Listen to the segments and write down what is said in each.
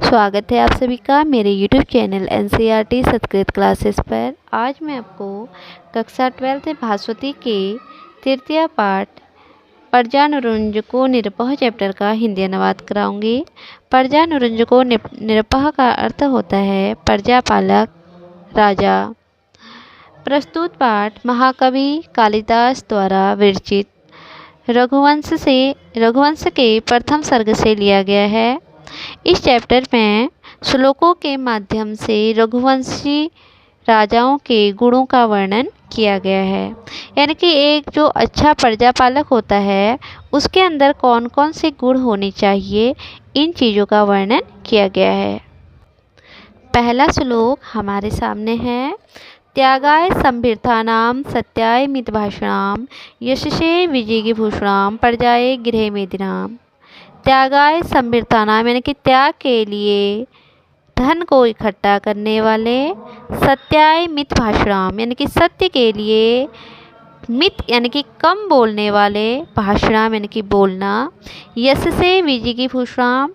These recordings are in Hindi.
स्वागत है आप सभी का मेरे YouTube channel NCERT Sanskrit classes पर। आज मैं आपको कक्षा 12 भास्वती के तृतीय पाठ पर्यानुरंजको निरपः चैप्टर का हिंदी अनुवाद कराऊंगी। पर्यानुरंजको निरपः का अर्थ होता है प्रजापालक, राजा। प्रस्तुत पाठ महाकवि कालिदास द्वारा विरचित रघुवंश के प्रथम सर्ग से लिया गया है। इस चैप्टर में श्लोकों के माध्यम से रघुवंशी राजाओं के गुणों का वर्णन किया गया है। यानी कि एक जो अच्छा प्रजापालक होता है उसके अंदर कौन कौन से गुण होने चाहिए, इन चीज़ों का वर्णन किया गया है। पहला श्लोक हमारे सामने है। त्यागाय संभृतानां सत्याय मितभाषणां यशसे विजिगीभूषणां प्रजाये गृहे मेदिनाम्। त्यागाय संभृतानां यानी कि त्याग के लिए धन को इकट्ठा करने वाले, सत्याय मितभाषणां यानी कि सत्य के लिए, मित यानी कि कम बोलने वाले, भाषणां यानी कि बोलना, यश से विजिगीभूषणां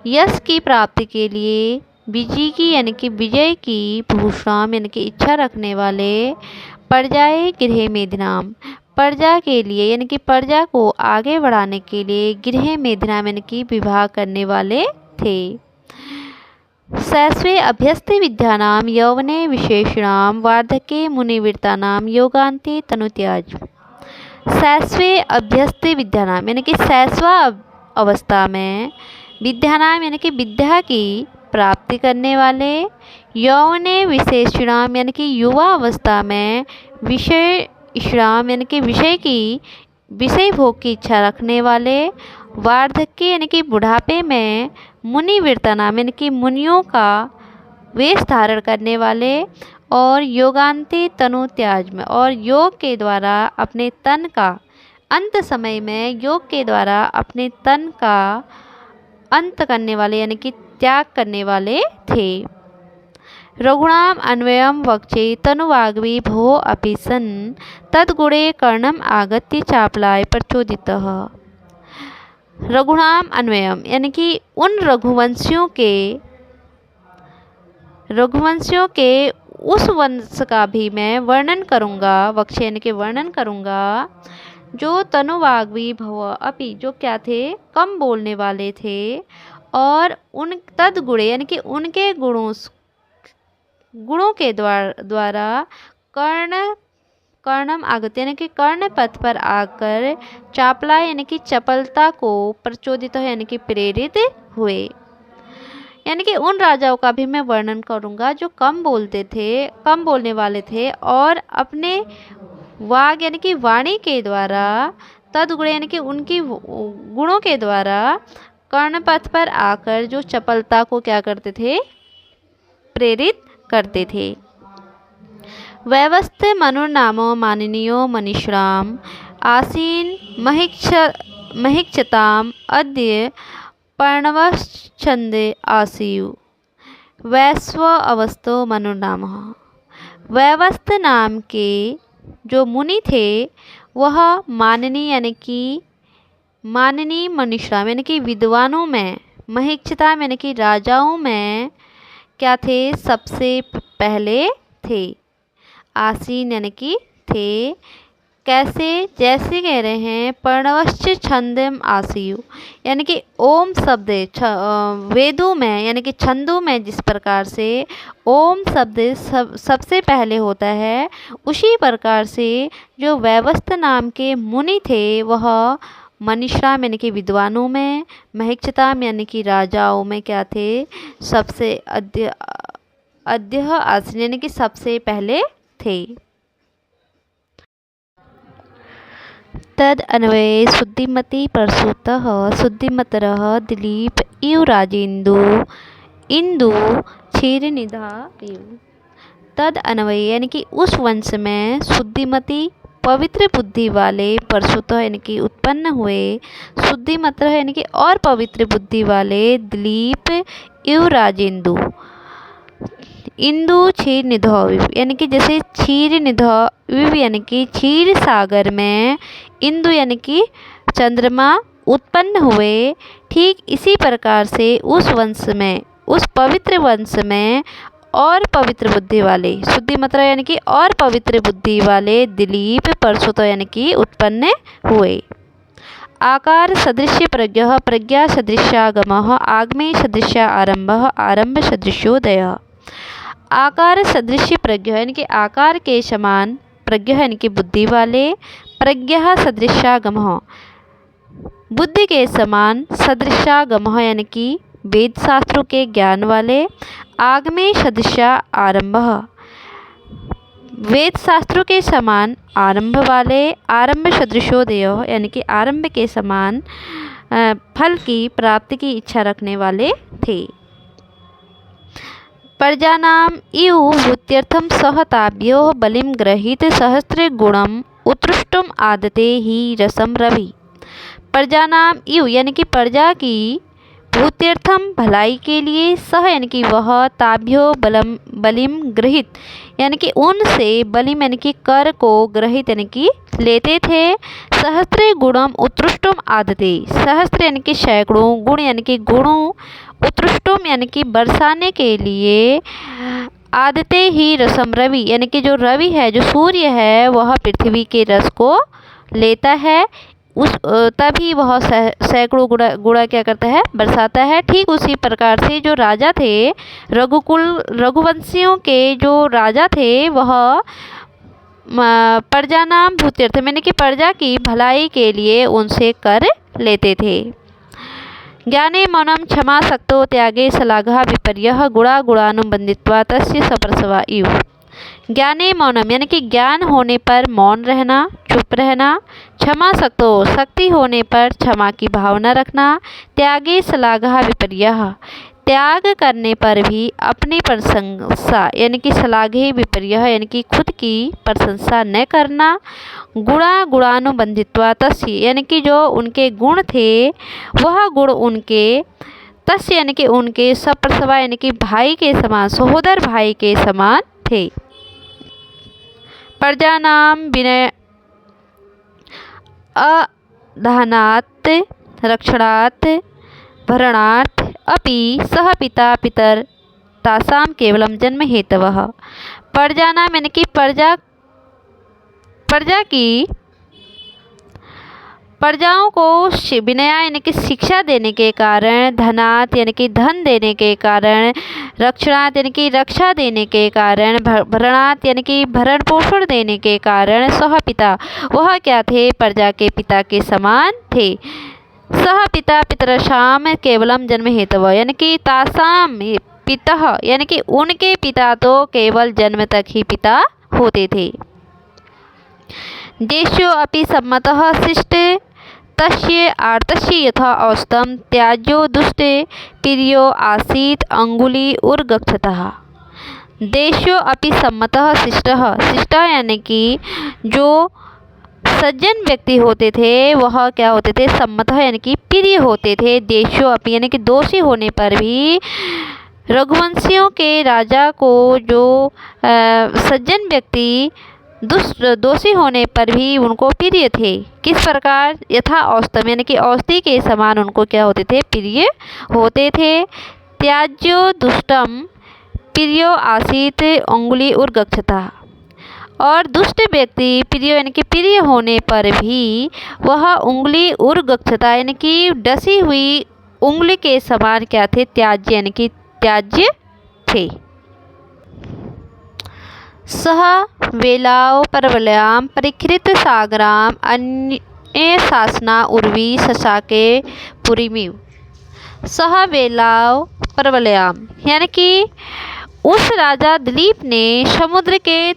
यश की प्राप्ति के लिए, विजिगी यानी कि विजय की, भूषणां यानी कि इच्छा रखने वाले, प्रजाये गृहे मेदिनाम् प्रजा के लिए यानी कि प्रजा को आगे बढ़ाने के लिए, गृह मेदिनाम् यानी कि विवाह करने वाले थे। शैशवे अभ्यस्ते विद्यानां यौवने विशेषणां वार्धके मुनिवृत्तानां योगान्ते तनुत्याज। शैशवे अभ्यस्ते विद्यानां यानी कि शैशवा अवस्था में, विद्यानां यानी कि विद्या की प्राप्ति करने वाले, यौवने विशेषणाम यानी कि युवा अवस्था में, विषय इश्राम यानी कि विषय भोग की इच्छा रखने वाले, वार्धक्य यानी कि बुढ़ापे में, मुनिवृत्तानाम यानी कि मुनियों का वेश धारण करने वाले, और योगांते तनु त्याज में और योग के द्वारा अपने तन का अंत समय में, योग के द्वारा अपने तन का अंत करने वाले यानी कि त्याग करने वाले थे। रघुणाम अन्वयम वक्षे तनुवाग्वी भो अपि सन् तद्गुणे कर्णम आगत्य चापलाय प्रचोदितः। रघुणाम अन्वयम यानी कि उन रघुवंशियों के उस वंश का भी मैं वर्णन करूँगा, वक्षे यानी कि वर्णन करूँगा, जो तनुवाग्वी भव अपि जो क्या थे, कम बोलने वाले थे, और उन तद्गुणे यानी कि उनके गुणों के द्वारा कर्णम आगत यानी कि कर्ण पथ पर आकर, चापला यानी कि चपलता को, प्रचोदित यानी कि प्रेरित हुए। यानी कि उन राजाओं का भी मैं वर्णन करूंगा जो कम बोलने वाले थे, और अपने वाग यानी कि वाणी के द्वारा, तद्गुण यानी कि उनकी गुणों के द्वारा कर्णपथ पर आकर जो चपलता को क्या करते थे, प्रेरित करते थे। वैवस्त मनुर्नामो माननीयो मनीषाम् आसीन महिक्षताम् अद्य पर्णवश्छन्दे आसीयु। वैश्व अवस्थो मनुर्नाम। वैवस्त नाम के जो मुनि थे वह माननीय यानी कि माननीय मनीषाम यानी कि विद्वानों में, महिक्षताम यानी कि राजाओं में क्या थे, सबसे पहले थे। आसीन यानी कि थे, कैसे, जैसे कह रहे हैं, पर्णवश्च छंदम आसीयु यानी कि ओम शब्द वेदों में यानी कि छंदों में जिस प्रकार से ओम शब्द सबसे पहले होता है, उसी प्रकार से जो वैवस्त नाम के मुनि थे वह मनीषाम यानी कि विद्वानों में, महिक्षताम यानी कि राजाओं में क्या थे, सबसे अद्य आसीन यानी कि सबसे पहले थे। तद अन्वये शुद्धिमती प्रसूतः शुद्धिमतरः दिलीप इव राजेन्दु इंदु क्षीरनिधा इव। तद अन्वये यानी कि उस वंश में शुद्धिमती पवित्र बुद्धि वाले, प्रसूत यानी कि उत्पन्न हुए, शुद्धिमत यानी कि और पवित्र बुद्धि वाले, दिलीप इव राजेन्दु, इंदु क्षीर निधौ यानी कि जैसे क्षीर निधौ यानी कि क्षीर सागर में, इंदु यानी कि चंद्रमा उत्पन्न हुए, ठीक इसी प्रकार से उस वंश में उस पवित्र वंश में और पवित्र बुद्धि वाले, शुद्धि मतलब यानी कि और पवित्र बुद्धि वाले दिलीप परसुत यानी कि उत्पन्न हुए। आकार सदृश्य प्रज्ञः प्रज्ञा सदृशागमः आगमे सदृशा आरंभः आरंभ सदृशोदय। आकार सदृश्य प्रज्ञ यानी कि आकार के समान, प्रज्ञ यानी कि बुद्धि वाले, प्रज्ञा सदृशागमः बुद्धि के समान, सदृशागमः यानी कि वेद शास्त्रों के ज्ञान वाले, आगमे सदृशा आरंभः वेद शास्त्रों के समान आरंभ वाले, आरंभ सदृशोदय यानी कि आरंभ के समान फल की प्राप्ति की इच्छा रखने वाले थे। प्रजानाम इव भूत्यर्थम सह ताभ्यो बलिम गृहीत सहस्त्र गुणम उत्कृष्टम आदते ही रसम रवि। प्रजानाम इव यानी कि प्रजा की, भूत्यर्थम भलाई के लिए, सह यानी कि वह, ताभ्यो बलिम गृहित यानी कि उनसे, बलिम यानी कि कर को, गृहित यानी कि लेते थे, सहस्त्र गुणम उत्कृष्टम आदते, सहस्त्र यानी कि सैकड़ों, गुण यानी कि गुणों, उत्कृष्टम यानी कि बरसाने के लिए, आदते ही रसम रवि यानी कि जो रवि है, जो सूर्य है, वह पृथ्वी के रस को लेता है, उस तभी वह सैकड़ों गुणा क्या करता है, बरसाता है। ठीक उसी प्रकार से जो राजा थे, रघुवंशियों के जो राजा थे, वह प्रजा नाम भूत्यर्थ यानी कि प्रजा की भलाई के लिए उनसे कर लेते थे। ज्ञाने मौनम क्षमा सक्तो त्यागे सलाघा विपर्यः गुणा गुणानुबंधित्वा तस्य सप्रसवा इव। ज्ञाने मौनम यानी कि ज्ञान होने पर मौन रहना, चुप रहना, क्षमा सक्तो शक्ति होने पर क्षमा की भावना रखना, त्यागे सलाघा विपर्यः त्याग करने पर भी अपनी प्रशंसा यानी कि सलाघे विपर्यः यानी कि खुद की प्रशंसा न करना, गुणा गुणानुबंधित्वा तस्य यानी कि जो उनके गुण थे, वह गुण उनके, तस्य यानी कि उनके, सप्रसवा यानी कि भाई के समान, सहोदर भाई के समान थे। प्रजानाम विनय अधानात् रक्षणात् भरणार्थ अपि सह पिता पितर तासाम केवलम जन्म हेतवः। प्रजानाम यानी कि प्रजाओं को विनय यानी कि शिक्षा देने के कारण, धनात् यानी कि धन देने के कारण, रक्षणात् यानी कि रक्षा देने के कारण, भरणात् यानी कि भरण पोषण देने के कारण, सह पिता वह क्या थे, प्रजा के पिता के समान थे। सह पिता पितरशाम केवलम जन्म हेतव यानी कि तासाम पितः यानी कि उनके पिता तो केवल जन्म तक ही पिता होते थे। देशो अपि सम्मतः शिष्ट तस्य आर्तस्य यथा औस्तम त्याज्यो दुष्टे प्रियो आसीत अंगुली उर्गक्षतः। देशो अपि सम्मतः शिष्टः, शिष्ट यानी कि जो सज्जन व्यक्ति होते थे, वह क्या होते थे, सम्मतः यानी कि प्रिय होते थे। देशो अपि यानी कि दोषी होने पर भी, रघुवंशियों के राजा को जो सज्जन व्यक्ति दोषी होने पर भी उनको प्रिय थे। किस प्रकार, यथा औस्तम यानी कि औषधि के समान उनको क्या होते थे, प्रिय होते थे। त्याज्यो दुष्टम प्रियो आसीत अंगुली उर्गक्षता, और दुष्ट व्यक्ति प्रिय यानी कि प्रिय होने पर भी वह उंगली उर्गक्षता यानी कि डसी हुई उंगली के समान क्या थे, त्याज्य यानी कि त्याज्य थे। सह वेलाव परवलयाम परिकृत सागराम अन्य शासना उर्वी शशाके पुरीमिव। सह वेलाव परवलयाम यानी कि उस राजा दिलीप ने समुद्र के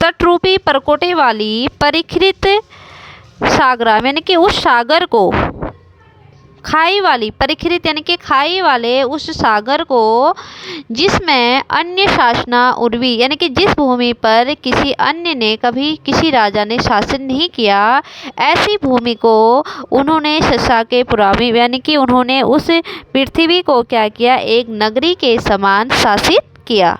तटरूपी परकोटे वाली परिकृत सागराम यानी कि उस सागर को, खाई वाली, परिकृत यानी कि खाई वाले उस सागर को, जिसमें अन्य शासना उर्वी यानी कि जिस भूमि पर किसी अन्य ने, कभी किसी राजा ने शासन नहीं किया, ऐसी भूमि को उन्होंने शशाके पुरामी यानी कि उन्होंने उस पृथ्वी को क्या किया, एक नगरी के समान शासित किया।